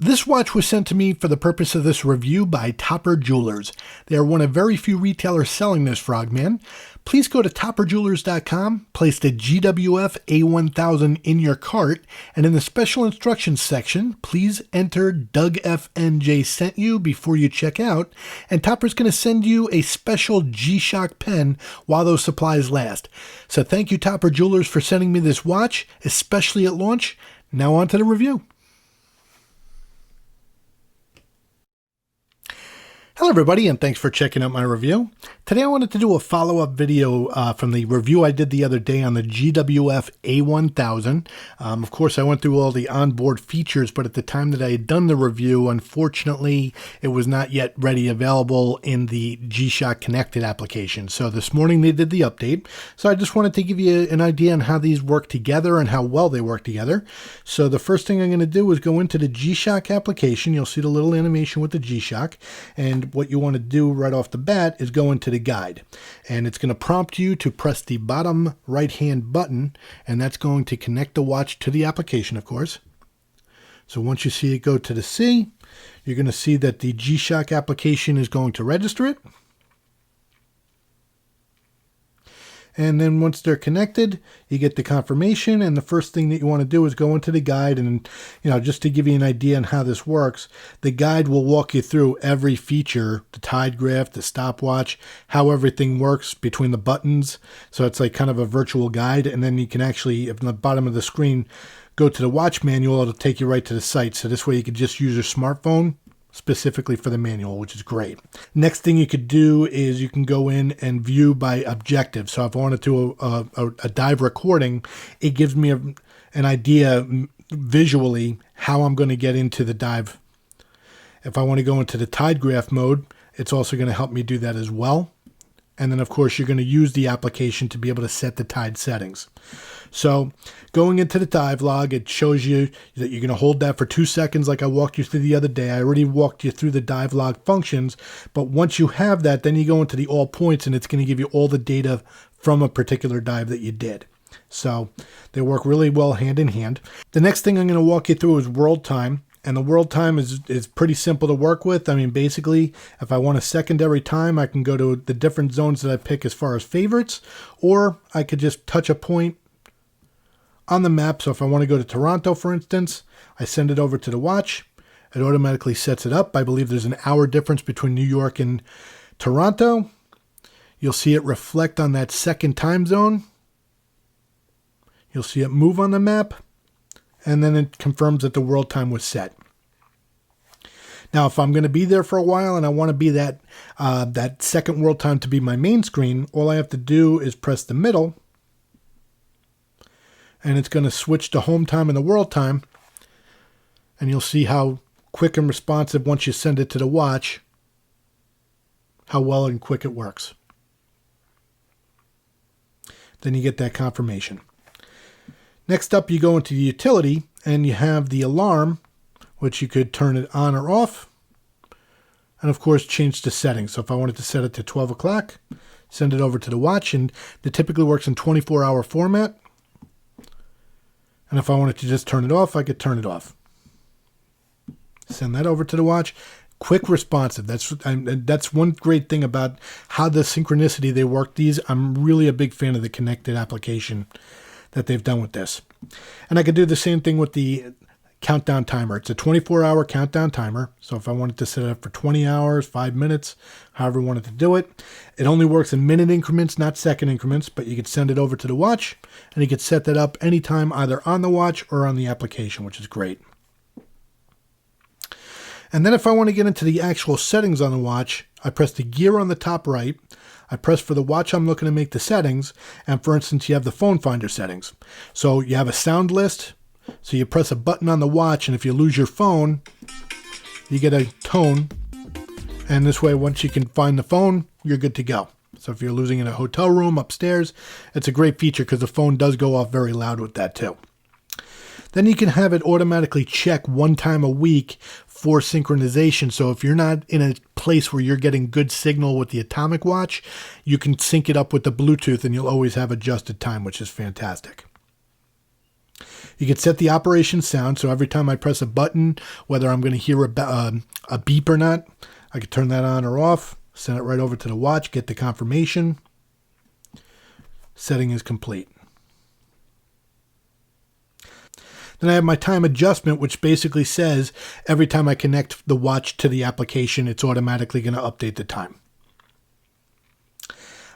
This watch was sent to me for the purpose of this review by Topper Jewelers. They are one of very few retailers selling this Frogman. Please go to topperjewelers.com, place the GWF-A1000 in your cart, and in the special instructions section, please enter DougFNJ sent you before you check out, and Topper's going to send you a special G-Shock pen while those supplies last. So thank you, Topper Jewelers, for sending me this watch, especially at launch. Now on to the review. Hello everybody, and thanks for checking out my review. Today I wanted to do a follow-up video from the review I did the other day on the GWF-A1000. Of course, I went through all the onboard features, but at the time that I had done the review, unfortunately, it was not yet ready available in the G-Shock Connected application. So this morning they did the update. So I just wanted to give you an idea on how these work together and how well they work together. So the first thing I'm going to do is go into the G-Shock application. You'll see the little animation with the G-Shock, and what you want to do right off the bat is go into the guide, and it's going to prompt you to press the bottom right hand button, and that's going to connect the watch to the application, of course. So once you see it go to the C, you're going to see that the G-Shock application is going to register it. And then once they're connected, you get the confirmation, and the first thing that you want to do is go into the guide. And, just to give you an idea on how this works, the guide will walk you through every feature, the tide graph, the stopwatch, how everything works between the buttons. So it's like kind of a virtual guide, and then you can actually, at the bottom of the screen, go to the watch manual. It'll take you right to the site. So this way you can just use your smartphone specifically for the manual, which is great. Next thing you could do is you can go in and view by objective. So if I want to do a dive recording, it gives me an idea visually how I'm going to get into the dive. If I want to go into the tide graph mode, it's also going to help me do that as well. And then, of course, you're going to use the application to be able to set the tide settings. So going into the dive log, it shows you that you're going to hold that for 2 seconds like I walked you through the other day. I already walked you through the dive log functions, but once you have that, then you go into the all points, and it's going to give you all the data from a particular dive that you did. So they work really well hand in hand. The next thing I'm going to walk you through is world time. And the world time is pretty simple to work with. I mean, basically, if I want a secondary time, I can go to the different zones that I pick as far as favorites, or I could just touch a point on the map. So if I want to go to Toronto, for instance, I send it over to the watch. It automatically sets it up. I believe there's an hour difference between New York and Toronto. You'll see it reflect on that second time zone. You'll see it move on the map. And then it confirms that the world time was set. Now, if I'm going to be there for a while and I want to be that second world time to be my main screen, all I have to do is press the middle, and it's going to switch to home time and the world time. And you'll see how quick and responsive, once you send it to the watch, how well and quick it works. Then you get that confirmation. Next up, you go into the utility, and you have the alarm, which you could turn it on or off, and of course change the settings. So if I wanted to set it to 12 o'clock, send it over to the watch, and it typically works in 24-hour format. And if I wanted to just turn it off, I could turn it off. Send that over to the watch. Quick responsive. That's one great thing about how the synchronicity they work these. I'm really a big fan of the connected application that they've done with this. And I could do the same thing with the countdown timer. It's a 24-hour countdown timer. So if I wanted to set it up for 20 hours, 5 minutes, however I wanted to do it, it only works in minute increments, not second increments, but you could send it over to the watch, and you could set that up anytime, either on the watch or on the application, which is great. And then if I want to get into the actual settings on the watch, I press the gear on the top right. I press for the watch I'm looking to make the settings, and for instance, you have the phone finder settings. So you have a sound list, so you press a button on the watch, and if you lose your phone, you get a tone, and this way, once you can find the phone, you're good to go. So if you're losing in a hotel room upstairs, it's a great feature because the phone does go off very loud with that too. Then you can have it automatically check one time a week for synchronization. So if you're not in a place where you're getting good signal with the atomic watch, you can sync it up with the Bluetooth, and you'll always have adjusted time, which is fantastic. You can set the operation sound, so every time I press a button, whether I'm going to hear a beep or not, I can turn that on or off, send it right over to the watch, get the confirmation. Setting is complete. Then I have my time adjustment, which basically says every time I connect the watch to the application, it's automatically going to update the time.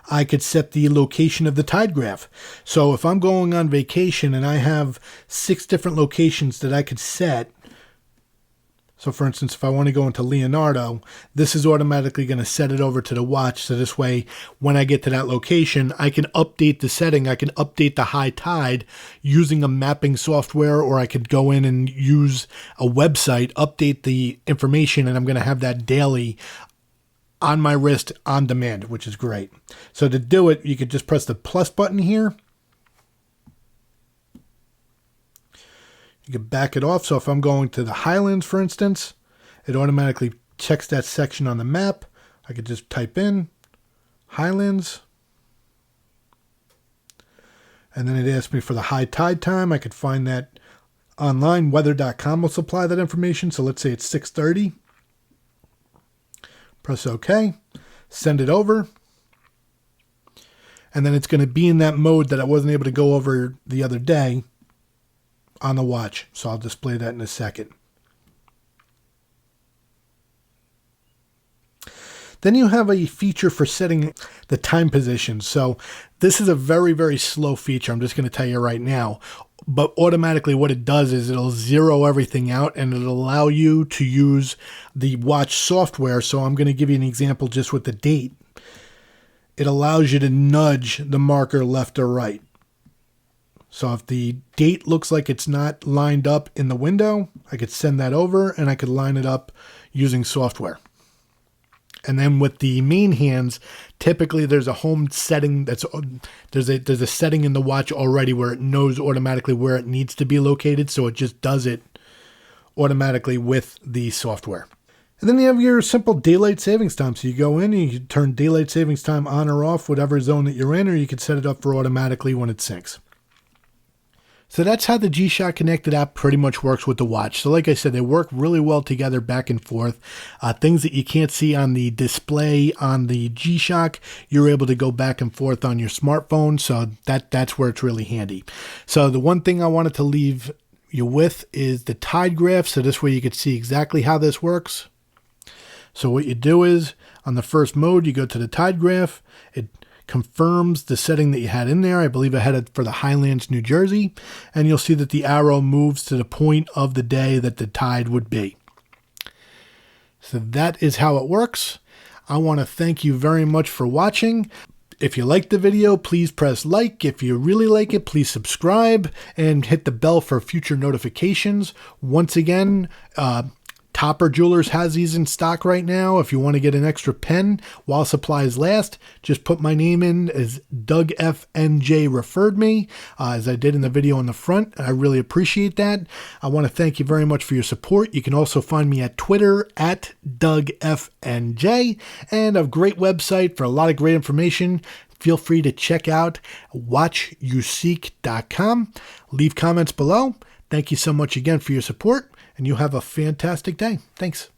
I could set the location of the tide graph. So if I'm going on vacation and I have 6 different locations that I could set, so for instance, if I want to go into Leonardo, this is automatically going to set it over to the watch. So this way, when I get to that location, I can update the setting. I can update the high tide using a mapping software, or I could go in and use a website, update the information, and I'm going to have that daily on my wrist on demand, which is great. So to do it, you could just press the plus button here. You can back it off. So if I'm going to the Highlands, for instance, it automatically checks that section on the map. I could just type in Highlands. And then it asks me for the high tide time. I could find that online. Weather.com will supply that information. So let's say it's 6:30. Press OK. Send it over. And then it's going to be in that mode that I wasn't able to go over the other day on the watch. So I'll display that in a second. Then you have a feature for setting the time position. So this is a very, very slow feature. I'm just going to tell you right now. But automatically what it does is it'll zero everything out and it'll allow you to use the watch software. So I'm going to give you an example just with the date. It allows you to nudge the marker left or right. So if the date looks like it's not lined up in the window, I could send that over and I could line it up using software. And then with the main hands, typically there's a home setting there's a setting in the watch already where it knows automatically where it needs to be located, so it just does it automatically with the software. And then you have your simple daylight savings time. So you go in and you can turn daylight savings time on or off, whatever zone that you're in, or you can set it up for automatically when it syncs. So that's how the G-Shock connected app pretty much works with the watch. So like I said, they work really well together back and forth. Things that you can't see on the display on the G-Shock, you're able to go back and forth on your smartphone. So that's where it's really handy. So the one thing I wanted to leave you with is the tide graph. So this way you could see exactly how this works. So what you do is on the first mode, you go to the tide graph. It confirms the setting that you had in there. I believe I had it for the Highlands, New Jersey, and you'll see that the arrow moves to the point of the day that the tide would be. So that is how it works. I want to thank you very much for watching. If you liked the video, please press like. If you really like it, please subscribe and hit the bell for future notifications. Once again, Topper Jewelers has these in stock right now. If you want to get an extra pen while supplies last, just put my name in as DougFNJ referred me, as I did in the video on the front. I really appreciate that. I want to thank you very much for your support. You can also find me at Twitter at DougFNJ, and a great website for a lot of great information. Feel free to check out watchuseek.com. Leave comments below. Thank you so much again for your support, and you have a fantastic day. Thanks.